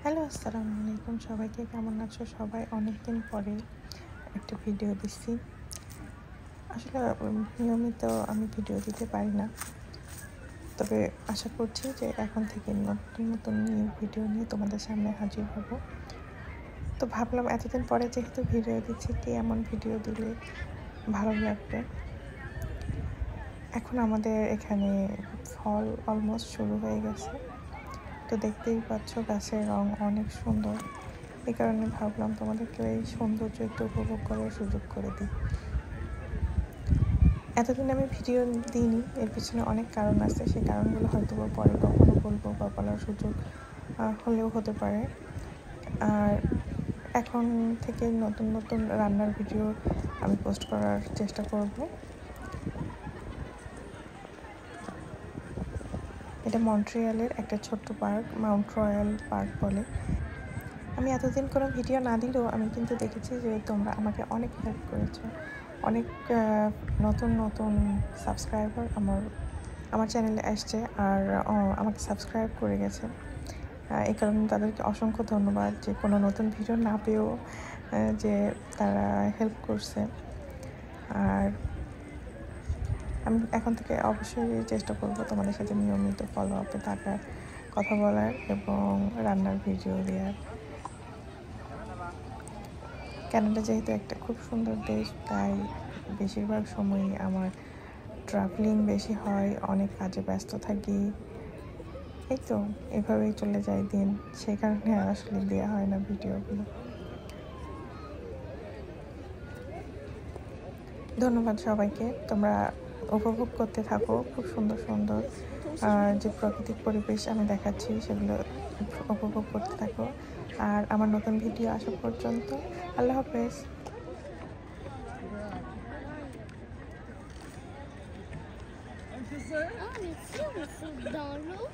Hello, আসসালামু আলাইকুম। সবাইকে কেমন আছো? সবাই অনেকদিন পরে একটা ভিডিও দিচ্ছি। আসলে নিয়মিত আমি ভিডিও দিতে পারি না, তবে আশা করছি যে এখন থেকে নতুন নতুন নিউ ভিডিও নিয়ে তোমাদের সামনে হাজির হব। তো ভাবলাম এতদিন পরে যেহেতু ভিডিও দিচ্ছি, কি এমন ভিডিও দিলে ভালো লাগবে। এখন আমাদের এখানে ফল অলমোস্ট শুরু হয়ে গেছে, তো দেখতেই পাচ্ছ গাছের রং অনেক সুন্দর। এই কারণে ভাবলাম তোমাদেরকে এই সৌন্দর্য একটু উপভোগ করার সুযোগ করে দিই। এতদিন আমি ভিডিও দিইনি, এর পিছনে অনেক কারণ আছে। সেই কারণগুলো হয়তো পরে কখনো বলবো বা বলার সুযোগ হলেও হতে পারে। আর এখন থেকে নতুন নতুন রান্নার ভিডিও আমি পোস্ট করার চেষ্টা করব। এটা মন্ট্রিয়ালের একটা ছোট্ট পার্ক, মাউন্ট রয়্যাল পার্ক বলে। আমি এতদিন কোনো ভিডিও না দিলেও আমি কিন্তু দেখেছি যে তোমরা আমাকে অনেক হেল্প করেছো। অনেক নতুন নতুন সাবস্ক্রাইবার আমার চ্যানেলে আসছে আর আমাকে সাবস্ক্রাইব করে গেছে। এই কারণে তাদেরকে অসংখ্য ধন্যবাদ, যে কোনো নতুন ভিডিও না পেয়েও যে তারা হেল্প করছে। আর আমি এখন থেকে অবশ্যই চেষ্টা করব তোমাদের সাথে নিয়মিত ফলো আপে থাকার, কথা বলার এবং রান্নার ভিডিও দেওয়ার। কানাডা যেহেতু একটা খুব সুন্দর দেশ, তাই বেশিরভাগ সময়ই আমার ট্রাভেলিং বেশি হয়, অনেক কাজে ব্যস্ত থাকি। এই তো এভাবেই চলে যায় দিন, সেই কারণে আসলে দেওয়া হয় না ভিডিওগুলো। ধন্যবাদ সবাইকে। তোমরা উপভোগ করতে থাকো খুব সুন্দর সুন্দর যে প্রাকৃতিক পরিবেশ আমি দেখাচ্ছি, সেগুলো উপভোগ করতে থাকো। আর আমার নতুন ভিডিও আসা পর্যন্ত আল্লাহ হাফেজ। dans l'eau.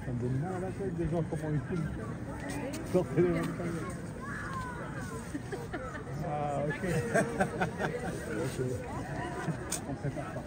Ça me donne mal à la tête des gens, comment ils filment. Sortez les mêmes caméras. Ah, ok. On prépare pas.